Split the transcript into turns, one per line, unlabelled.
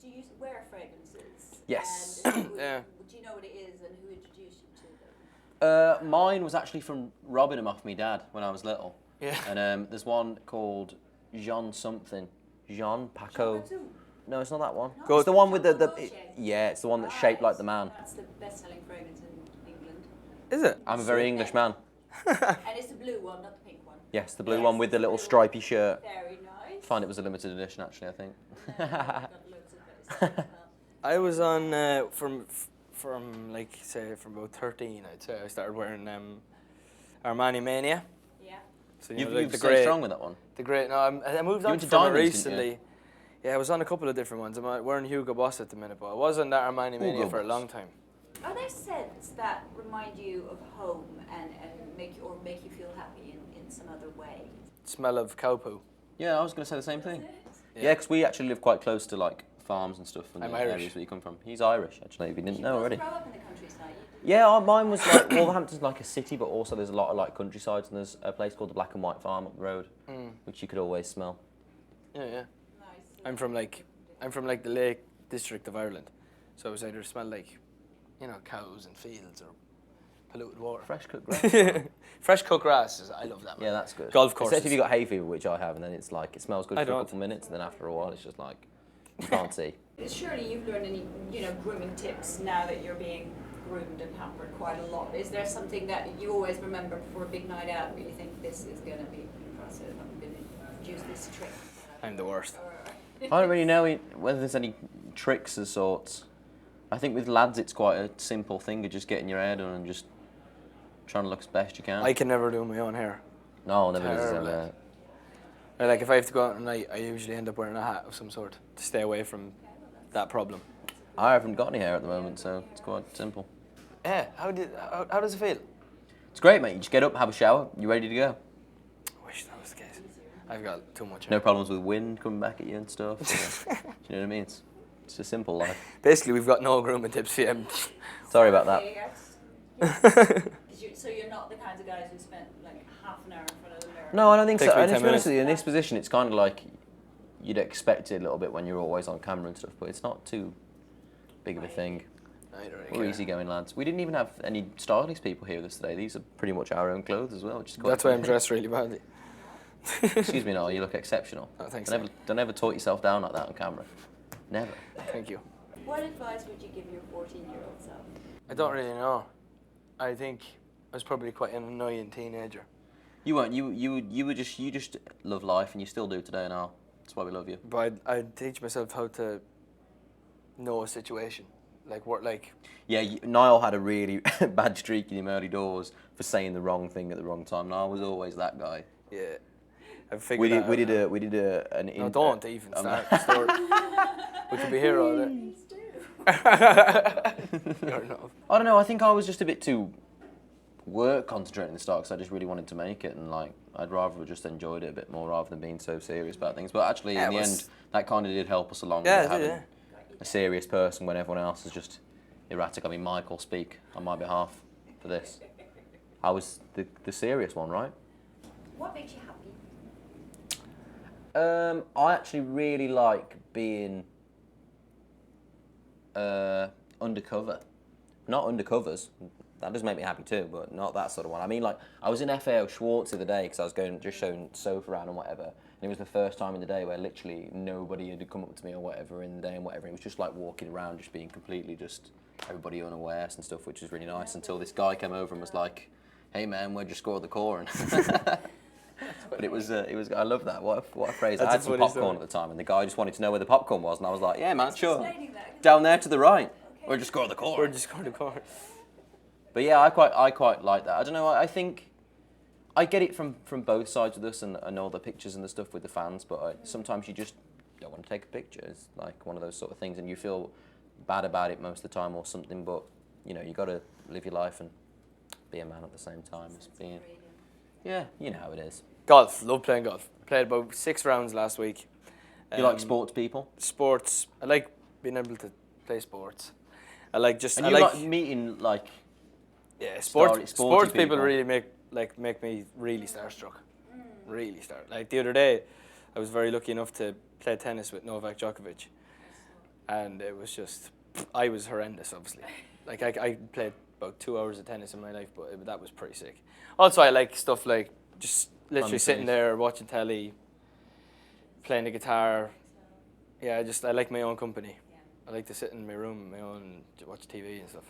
do you wear fragrances?
Yes.
And
Yeah.
do you know what it is and who introduced you to them?
Mine was actually from robbing them off me dad when I was little.
Yeah.
And there's one called Jean something. Jean Paco. No, it's not that one.
No,
It's the one with the
Dolce.
yeah, it's the one that's shaped like the man.
That's the best-selling fragrance in England.
Is it?
I'm a very English man.
And it's the blue one, not the pink one.
Yes, the blue
Yes,
one with the
it's
little
blue
stripy shirt.
Very nice.
I find it was a limited edition actually, I think.
Got loads of it as well.
I was on from like say from about 13. I'd say I started wearing Armani Mania.
Yeah.
So
You've
like the
stayed
great,
strong with that one.
the great. No, I moved
You
on
went to
from it
Diamonds, didn't you?
recently. Yeah, I was on a couple of different ones. I'm wearing Hugo Boss at the minute, but I was on that Armani Mania
Hugo
for a
Boss.
long time.
Are there scents that remind you of home and make you feel happy in some other way?
Smell of cow poo.
Yeah, I was going to say the same thing.
Yeah.
Yeah, because we actually live quite close to like farms and stuff. And
I'm
the
Irish.
areas where you come from. He's Irish, actually. If you didn't know already.
You grow up in the countryside.
Yeah, mine was like Wolverhampton's like a city, but also there's a lot of like countrysides, and there's a place called the Black and White Farm up the road, which you could always smell.
Yeah, yeah.
Nice.
I'm from the Lake District of Ireland, so it was either smell like, you know, cows and fields or polluted water.
Fresh cooked grass.
Fresh cut grass. I love that. Man.
Yeah, that's good.
Golf courses.
Except if you got hay fever, which I have, and then it's like it smells good
I
for a
don't.
couple of minutes, and then after a while, it's just like you can't see.
Surely you've learned any, grooming tips now that you're being groomed and pampered quite a lot. Is there something that you always remember before a big night out where you think this is going to be impressive? I'm going to use this trick.
I'm the worst.
I don't really know whether there's any tricks of sorts. I think with lads, it's quite a simple thing of just getting your hair done and just trying to look as best you can.
I can never do my own hair.
No, never does
Terrible.
it.
Or like if I have to go out at night, I usually end up wearing a hat of some sort to stay away from that problem.
I haven't got any hair at the moment, so it's quite simple.
Yeah. How does it feel?
It's great, mate. You just get up, have a shower, you're ready to go.
I wish that was the case. I've got too much hair.
No problems with wind coming back at you and stuff. So, do you know what I mean? It's a simple life.
Basically, we've got no grooming tips for you.
Sorry about that.
Okay, yes. So you're not the kinds of guys who spent like half an hour in front of the mirror?
No, I don't think
Takes
so.
me
And to
10
be honest
minutes.
with you, in this position, it's kind of like you'd expect it a little bit when you're always on camera and stuff, but it's not too big of a thing.
I don't really
We're
care.
easygoing lads. We didn't even have any stylist people here with us today. These are pretty much our own clothes as well, which is quite
That's why I'm
funny.
dressed really badly.
Excuse me, Noel, you look exceptional.
Oh, thanks.
Don't ever talk yourself down like that on camera. Never.
Thank you.
What advice would you give your 14-year-old self?
I don't really know. I think I was probably quite an annoying teenager.
You weren't. You just love life, and you still do today now. That's why we love you.
But I'd teach myself how to know a situation.
Yeah, Niall had a really bad streak in him early doors for saying the wrong thing at the wrong time. Niall was always that guy.
Yeah. I've figured that out now.
We did an.
No, don't even start the story. We could be here all day.
Please do.
You're not.
I don't know. I think I was just a bit too work concentrated in the start because I just really wanted to make it, and like I'd rather have just enjoyed it a bit more rather than being so serious about things. But actually,
Yeah,
in the
it
end,
was-
that kind of did help us along
Yeah,
with
it
having
did,
a serious person when everyone else is just erratic. I mean, Michael speak on my behalf for this. I was the serious one, right?
What makes you happy?
I actually really like being undercover. Not undercovers. That does make me happy too, but not that sort of one. I mean, like, I was in FAO Schwartz the other day because I was going just showing sofa around and whatever. And it was the first time in the day where literally nobody had come up to me or whatever in the day and whatever. It was just like walking around, just being completely just everybody unawares and stuff, which was really nice until this guy came over and was like, "Hey man, where'd you score the corn?" But it was. I love that. What a phrase.
That's
I
a
had some
funny
popcorn
story.
at the time, and the guy just wanted to know where the popcorn was, and I was like, "Yeah, man, sure.
Explaining that.
Down there to the right.
Okay.
Or just score the
Or
corn."
just go to court.
But yeah, I quite like that. I don't know. I think I get it from both sides of this, and all the pictures and the stuff with the fans. But sometimes you just don't want to take a picture. It's like one of those sort of things, and you feel bad about it most of the time or something. But you know, you got to live your life and be a man at the same time as being. Yeah, you know how it is.
Golf. Love playing golf. Played about 6 rounds last week.
You like sports people,
Sports. I like being able to play sports. I like just.
and
I
you
like.
like meeting like.
Yeah,
sporty
sports people
people.
really make me really starstruck. Really start. Like the other day, I was very lucky enough to play tennis with Novak Djokovic, and it was just, I was horrendous, obviously. Like I played about 2 hours of tennis in my life, but that was pretty sick. Also, I like stuff like just literally sitting there watching telly, playing the guitar. Yeah, I like my own company. I like to sit in my room, watch TV and stuff.